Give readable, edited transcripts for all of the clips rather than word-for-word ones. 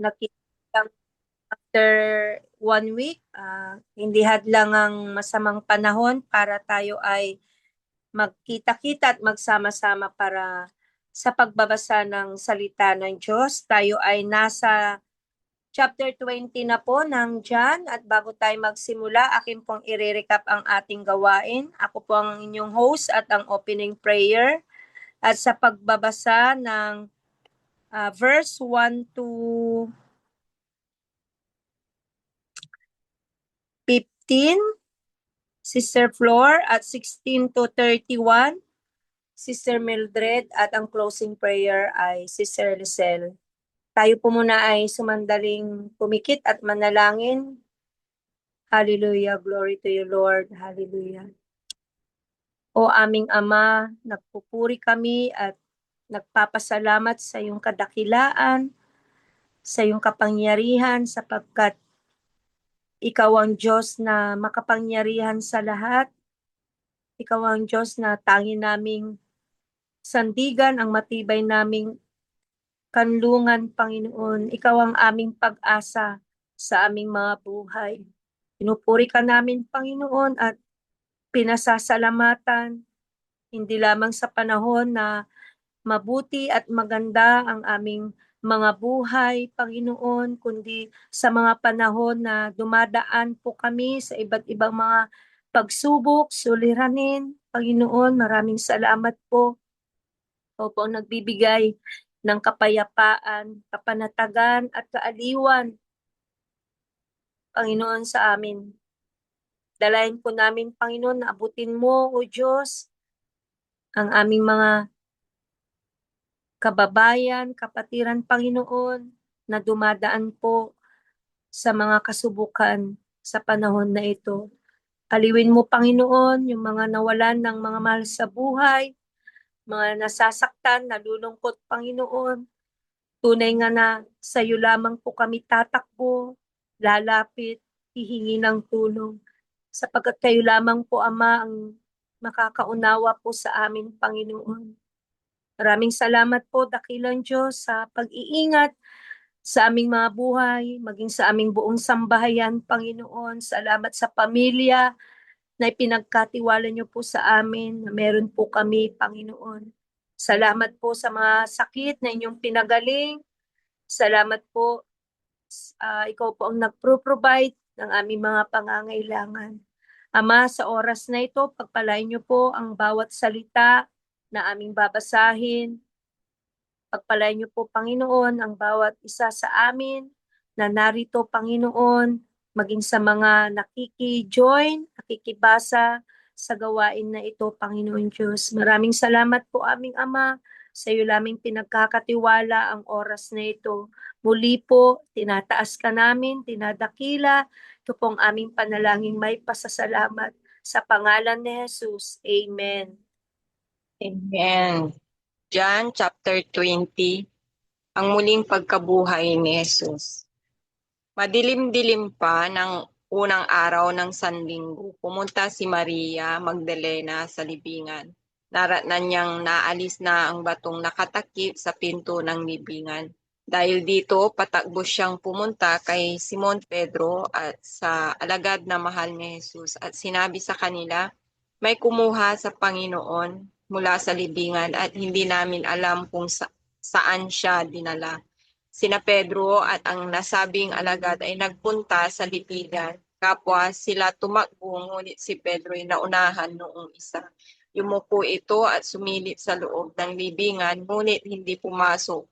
nakita after 1 week, hindi hadlang ang masamang panahon para tayo ay magkita-kita at magsama-sama para sa pagbabasa ng salita ng Diyos. Tayo ay nasa chapter 20 na po ng John at bago tayo magsimula, akin pong i-recap ang ating gawain. Ako po ang inyong host at ang opening prayer. At sa pagbabasa ng verse 1 to 15, Sister Flor, at 16 to 31, Sister Mildred, at ang closing prayer ay Sister Lisel. Tayo po muna ay sumandaling pumikit at manalangin. Hallelujah, glory to you, Lord. Hallelujah. O aming Ama, nagpupuri kami at nagpapasalamat sa iyong kadakilaan, sa iyong kapangyarihan, sapagkat ikaw ang Diyos na makapangyarihan sa lahat. Ikaw ang Diyos na tangi naming sandigan, ang matibay naming kanlungan, Panginoon. Ikaw ang aming pag-asa sa aming mga buhay. Pinupuri ka namin, Panginoon, at pinasasalamatan, hindi lamang sa panahon na mabuti at maganda ang aming mga buhay, Panginoon, kundi sa mga panahon na dumadaan po kami sa iba't ibang mga pagsubok, suliranin. Panginoon, maraming salamat po. Opo, nagbibigay ng kapayapaan, kapanatagan at kaaliwan, Panginoon, sa amin. Dalayan po namin, Panginoon, na abutin mo, O Diyos, ang aming mga kababayan, kapatiran, Panginoon, na dumadaan po sa mga kasubukan sa panahon na ito. Aliwin mo, Panginoon, yung mga nawalan ng mga mahal sa buhay, mga nasasaktan, nalulungkot, Panginoon. Tunay nga na sa iyo lamang po kami tatakbo, lalapit, hihingi ng tulong. Sapagkat kayo lamang po, Ama, ang makakaunawa po sa amin, Panginoon. Maraming salamat po, dakilang Diyos, sa pag-iingat sa aming mga buhay, maging sa aming buong sambahayan, Panginoon. Salamat sa pamilya na ipinagkatiwala niyo po sa amin, na meron po kami, Panginoon. Salamat po sa mga sakit na inyong pinagaling. Salamat po, ikaw po ang nagpro-provide ng aming mga pangangailangan. Ama, sa oras na ito, pagpalain niyo po ang bawat salita na aming babasahin. Pagpalain niyo po, Panginoon, ang bawat isa sa amin na narito, Panginoon, maging sa mga nakiki-join, nakikibasa sa gawain na ito, Panginoon Diyos. Maraming salamat po, aming Ama, sa iyo laming pinagkakatiwala ang oras na ito. Muli po, tinataas ka namin, tinadakila. Ito pong aming panalangin may pasasalamat. Sa pangalan ni Jesus, Amen. Amen. John chapter 20, ang muling pagkabuhay ni Jesus. Madilim-dilim pa ng unang araw ng Sanlinggo, pumunta si Maria Magdalena sa libingan. Naratnan niyang naalis na ang batong nakatakip sa pinto ng libingan. Dahil dito, patakbo siyang pumunta kay Simon Pedro at sa alagad na mahal ni Jesus at sinabi sa kanila, may kumuha sa Panginoon mula sa libingan at hindi namin alam kung saan siya dinala. Sina Pedro at ang nasabing alagad ay nagpunta sa libingan. Kapwa sila tumakbo, ngunit si Pedro ay naunahan noong isa. Yumuko ito at sumilip sa loob ng libingan, ngunit hindi pumasok.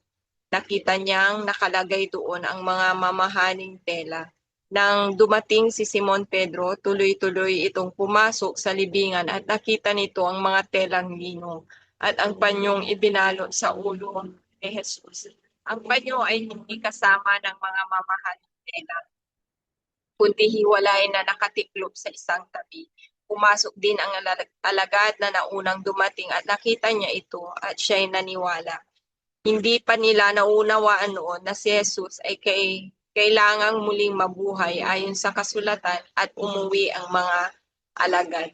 Nakita niyang nakalagay doon ang mga mamahaling tela. Nang dumating si Simon Pedro, tuloy-tuloy itong pumasok sa libingan at nakita nito ang mga telang lino at ang panyong ibinalot sa ulo ni Jesus. Ang panyo ay hindi kasama ng mga mamahaling tela, kundi hiwalay na nakatiklop sa isang tabi. Pumasok din ang alagad na naunang dumating at nakita niya ito at siya'y naniwala. Hindi pa nila naunawaan noon na si Jesus ay kailangang muling mabuhay ayon sa kasulatan at umuwi ang mga alagad.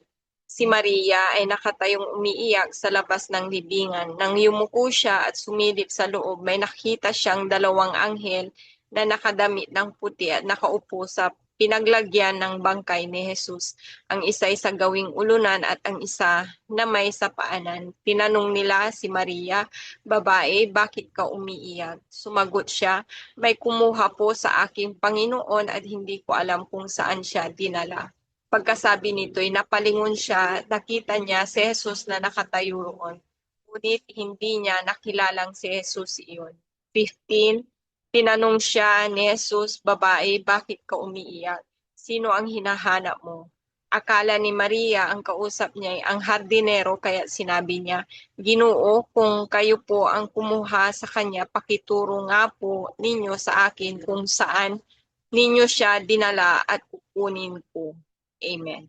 Si Maria ay nakatayong umiiyak sa labas ng libingan. Nang yumuko siya at sumilip sa loob, may nakita siyang dalawang anghel na nakadamit ng puti at nakaupo sa pinaglagyan ng bangkay ni Jesus. Ang isa ay sa gawing ulunan at ang isa na may sa paanan. Tinanong nila si Maria, "Babae, bakit ka umiiyak?" Sumagot siya, "May kumuha po sa aking Panginoon at hindi ko alam kung saan siya dinala." Pagkasabi nito'y napalingon siya, nakita niya si Jesus na nakatayo roon. Ngunit hindi niya nakilalang si Jesus iyon. 15. Tinanong siya ni Jesus, "Babae, bakit ka umiiyak? Sino ang hinahanap mo?" Akala ni Maria ang kausap niya ay ang hardinero kaya sinabi niya, "Ginoo, kung kayo po ang kumuha sa kanya, pakituro nga po ninyo sa akin kung saan ninyo siya dinala at kukunin ko." Amen.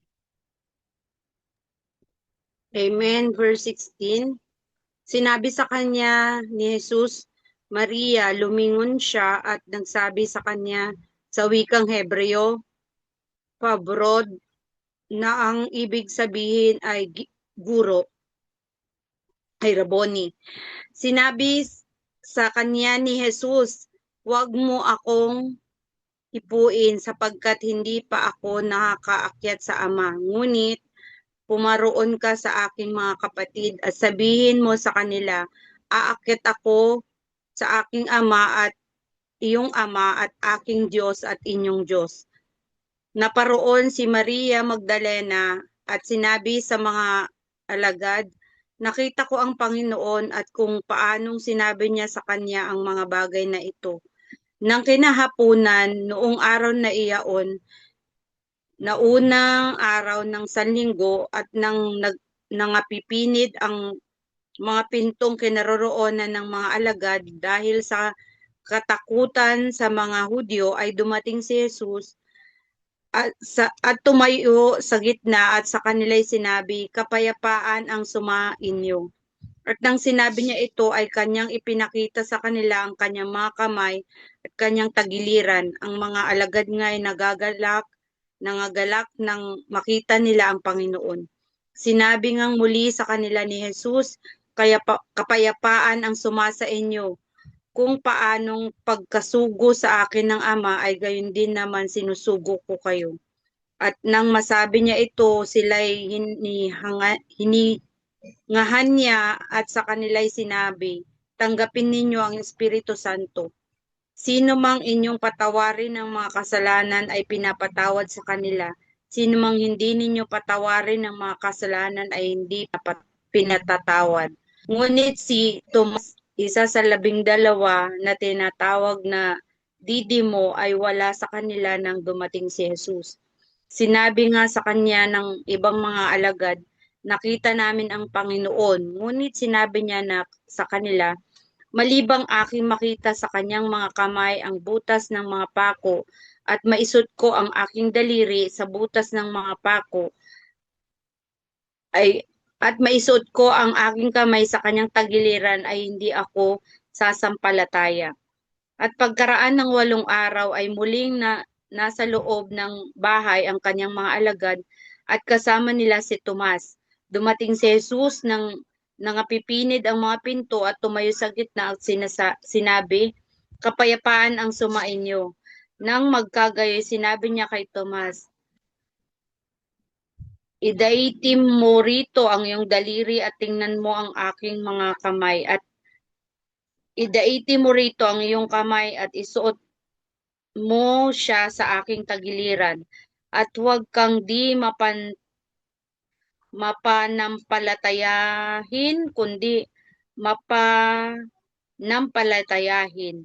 Amen. Verse 16. Sinabi sa kanya ni Jesus, Maria, lumingon siya at nagsabi sa kanya sa wikang Hebreo, Pabrod, na ang ibig sabihin ay guro, ay Raboni. Sinabi sa kanya ni Jesus, huwag mo akong ipuin sapagkat hindi pa ako nakakaakyat sa Ama. Ngunit pumaroon ka sa aking mga kapatid at sabihin mo sa kanila, aakyat ako sa aking Ama at iyong Ama at aking Diyos at inyong Diyos. Naparoon si Maria Magdalena at sinabi sa mga alagad, nakita ko ang Panginoon at kung paanong sinabi niya sa kanya ang mga bagay na ito. Nang kinahapunan, noong araw na iyaon, na unang araw ng Sanlinggo at nang nangapipinid ang mga pintong kinaroroonan ng mga alagad dahil sa katakutan sa mga Hudyo ay dumating si Jesus at tumayo sa gitna at sa kanila'y sinabi, kapayapaan ang sumainyo. At nang sinabi niya ito ay kanyang ipinakita sa kanila ang kanyang mga kamay at kanyang tagiliran. Ang mga alagad nga ay nangagalak nang makita nila ang Panginoon. Sinabi ngang muli sa kanila ni Jesus, kaya kapayapaan ang sumasa inyo. Kung paanong pagkasugo sa akin ng Ama ay gayon din naman sinusugo ko kayo. At nang masabi niya ito, sila'y hiningahan niya at sa kanila'y sinabi, tanggapin ninyo ang Espiritu Santo. Sino mang inyong patawarin ng mga kasalanan ay pinapatawad sa kanila. Sino mang hindi ninyo patawarin ng mga kasalanan ay hindi pinatatawad. Ngunit si Tomas, isa sa 12 na tinatawag na Didimo, ay wala sa kanila nang dumating si Jesus. Sinabi nga sa kanya ng ibang mga alagad, nakita namin ang Panginoon. Ngunit sinabi niya na sa kanila, malibang aking makita sa kanyang mga kamay ang butas ng mga pako at maisot ko ang aking daliri sa butas ng mga pako at maisuot ko ang aking kamay sa kanyang tagiliran ay hindi ako sasampalataya. At pagkaraan ng 8 araw ay muling nasa loob ng bahay ang kanyang mga alagad at kasama nila si Tomas. Dumating si Jesus nang nangapipinid ang mga pinto at tumayo sa gitna at sinabi, kapayapaan ang sumainyo. Nang magkagayoy, sinabi niya kay Tomas, idaitim mo rito ang iyong daliri at tingnan mo ang aking mga kamay at idaitim mo rito ang iyong kamay at isuot mo siya sa aking tagiliran at huwag kang di mapanampalatayahin kundi mapanampalatayahin.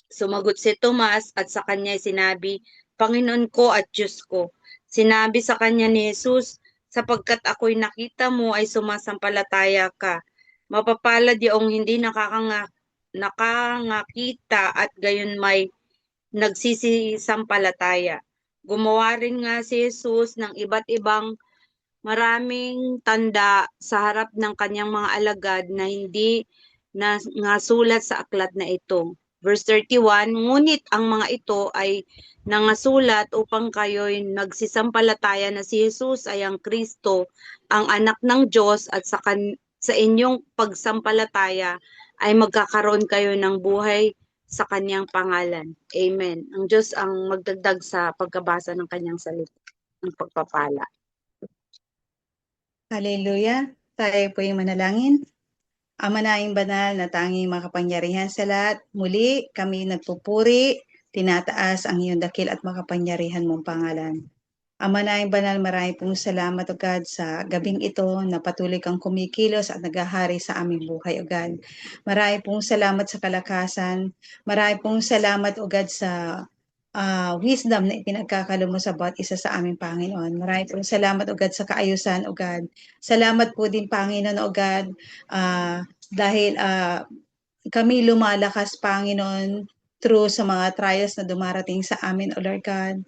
Sumagot si Tomas at sa kanya sinabi, Panginoon ko at Diyos ko. Sinabi sa kanya ni Jesus, sapagkat ako'y nakita mo ay sumasampalataya ka. Mapapalad yung hindi nakangakita at gayon may nagsisisampalataya. Gumawa rin nga si Jesus ng iba't ibang maraming tanda sa harap ng kanyang mga alagad na hindi na ngasulat sa aklat na ito. Verse 31, ngunit ang mga ito ay nangasulat upang kayo'y nagsisampalataya na si Jesus ay ang Kristo, ang anak ng Diyos at sa inyong pagsampalataya ay magkakaroon kayo ng buhay sa kanyang pangalan. Amen. Ang Diyos ang magdagdag sa pagkabasa ng kanyang salita, ng pagpapala. Hallelujah. Tayo po yung manalangin. Ama naming banal na tanging makapangyarihan sa lahat, muli kami nagpupuri, tinataas ang iyong dakil at makapangyarihan mong pangalan. Ama naming banal, marami pong salamat o God sa gabing ito na patuloy kang kumikilos at naghahari sa aming buhay o God. Marami pong salamat sa kalakasan, marami pong salamat o God sa wisdom na ipinagkakalo mo sa bawat isa sa aming Panginoon. Marami pong salamat o God sa kaayusan o God. Salamat po din Panginoon o God dahil kami lumalakas Panginoon through sa mga trials na dumarating sa amin o Lord God.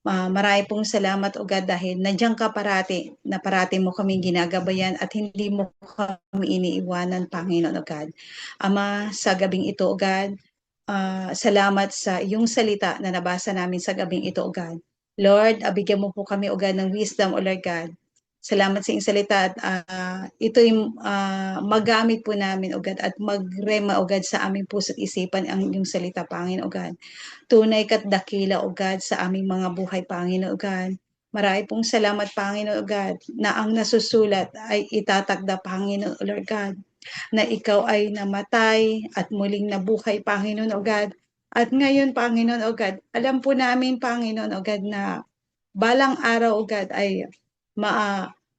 Marami pong salamat o God dahil nandiyan ka parati na parati mo kami ginagabayan at hindi mo kami iniiwanan Panginoon o God. Ama, sa gabing ito o God, salamat sa iyong salita na nabasa namin sa gabing ito o God. Lord, bigyan mo po kami o God ng wisdom o Lord God. Salamat sa iyong salita at ito'y magamit po namin o God at magrema o God sa aming puso at isipan ang iyong salita Panginoon o God. Tunay kat dakila o God sa aming mga buhay Panginoon o God. Marami pong salamat Panginoon o God na ang nasusulat ay itatagda Panginoon o Lord God na ikaw ay namatay at muling nabuhay Panginoon o God. At ngayon Panginoon o God, alam po namin Panginoon o God na balang araw o God ay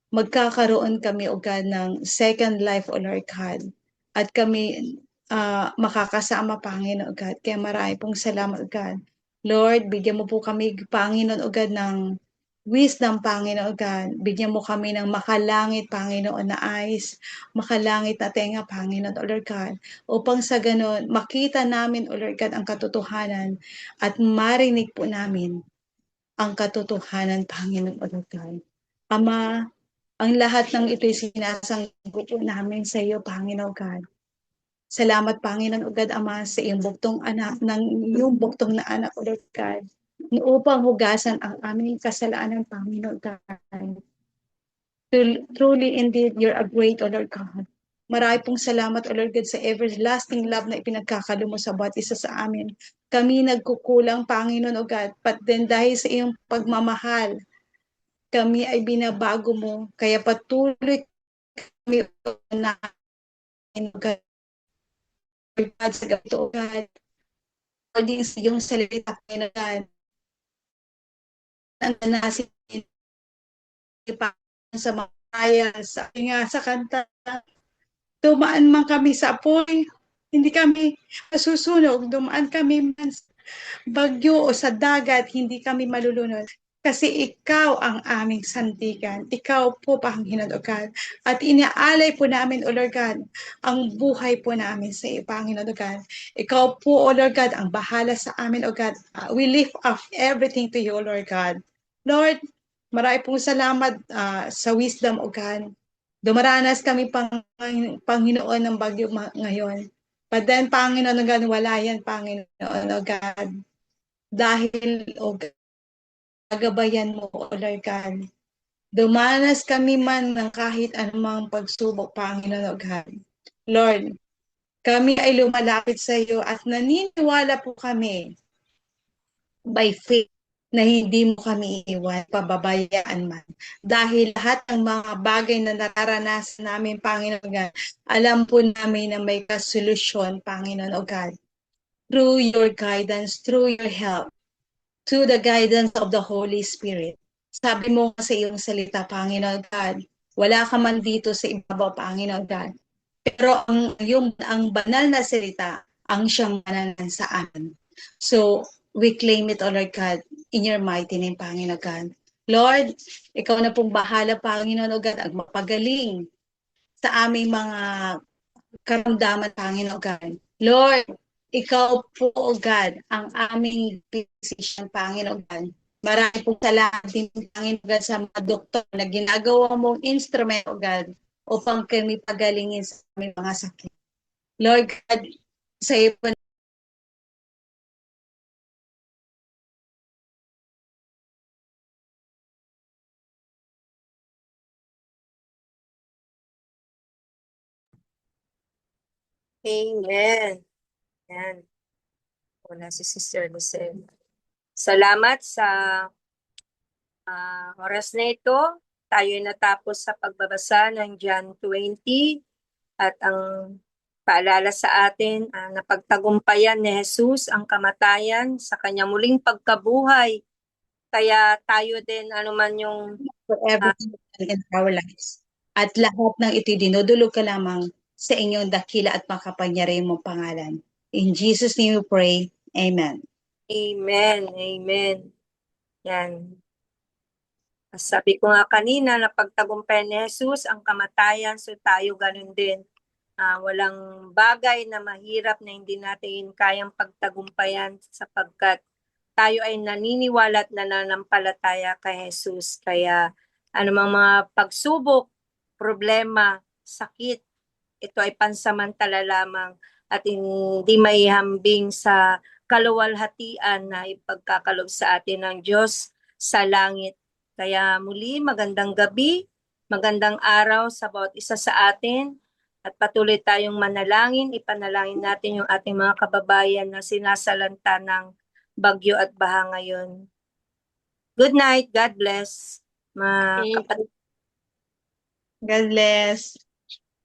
magkakaroon kami o God ng second life o Lord God. At kami makakasama Panginoon o God. Kaya marami pong salamat o God. Lord, bigyan mo po kami Panginoon o God ng wisdom Panginoon o God. Bigyan mo kami ng makalangit Panginoon na eyes, makalangit na tenga Panginoon o Lord God. Upang sa ganon, makita namin o Lord God ang katotohanan at marinig po namin ang katotohanan Panginoon o Lord God. Ama, ang lahat ng ito'y sinasanggo po namin sa iyo, Panginoon God. Salamat, Panginoon o God, Ama, sa iyong buktong anak, ng iyong buktong na anak, O Lord God, upang hugasan ang aming kasalanan, Panginoon God. Truly, indeed, you're a great, O Lord God. Marami pong salamat, O Lord God, sa everlasting love na ipinagkakalo mo sa bawat isa sa amin. Kami nagkukulang, Panginoon, O God, but then dahil sa iyong pagmamahal, kami ay binabago mo, kaya patuloy kami na God, sa gabi o God, pwedeng sa iyong salita, Panginoon, ang nanasin sa mga kaya, sa kanta, dumaan man kami sa apoy, hindi kami masusunog, dumaan kami man sa bagyo o sa dagat, hindi kami malulunod. Kasi ikaw ang aming sandigan. Ikaw po, Panginoon o God. At inaalay po namin, O Lord God, ang buhay po namin sa iyo, Panginoon o God. Ikaw po, O Lord God, ang bahala sa amin, O God. We lift up everything to you, O Lord God. Lord, marami pong salamat sa wisdom, O God. Dumaranas kami, Panginoon, ng bagyo ngayon. But then, Panginoon o God, wala yan, Panginoon o God. Dahil, O God, gagabayan mo, O Lord God. Dumanas kami man ng kahit anumang pagsubok, Panginoon o God. Lord, kami ay lumalapit sa iyo at naniniwala po kami by faith na hindi mo kami iwan, pababayaan man. Dahil lahat ng mga bagay na nararanasan namin, Panginoon o God, alam po namin na may kasolusyon, Panginoon o God. Through your guidance, through your help, to the guidance of the Holy Spirit. Sabi mo sa iyong salita, Panginoon God, wala ka man dito sa ibabaw, Panginoon God. Pero ang banal na salita, ang siyang mananan sa amin. So, we claim it, O Lord God, in your mighty name, Panginoon God. Lord, ikaw na pong bahala, Panginoon O God, ang mapagaling sa aming mga karamdaman, Panginoon God. Lord, ikaw po, O God, ang aming physician, Panginoon God. Marami pong salamat din, Panginoon God, sa mga doktor na ginagawa mong instrument, O God, upang kami pagalingin sa aming mga sakit. Lord God, sa iyo po Amen. Yan. Wala si Sister Lucel. Salamat sa oras na ito. Tayo ay natapos sa pagbabasa ng John 20 at ang paalala sa atin na pagtagumpayan ni Jesus ang kamatayan sa kanyang muling pagkabuhay. Kaya tayo din anuman yung For everything in our lives. At lahat ng ito dinudulog ka lamang sa inyong dakila at makapangyarihan mong pangalan. In Jesus' name we pray. Amen. Amen. Amen. Yan. Sabi ko nga kanina na pagtagumpayan ni Jesus ang kamatayan, so tayo ganun din. Walang bagay na mahirap na hindi natin kayang pagtagumpayan sapagkat tayo ay naniniwala at nananampalataya kay Jesus. Kaya anumang mga pagsubok, problema, sakit, ito ay pansamantala lamang at hindi maihambing sa kaluwalhatian na ipagkakalob sa atin ng Diyos sa langit. Kaya muli, magandang gabi, magandang araw sa bawat isa sa atin at patuloy tayong manalangin, ipanalangin natin yung ating mga kababayan na sinasalanta ng bagyo at baha ngayon. Good night, God bless. Mga kapatid. God bless.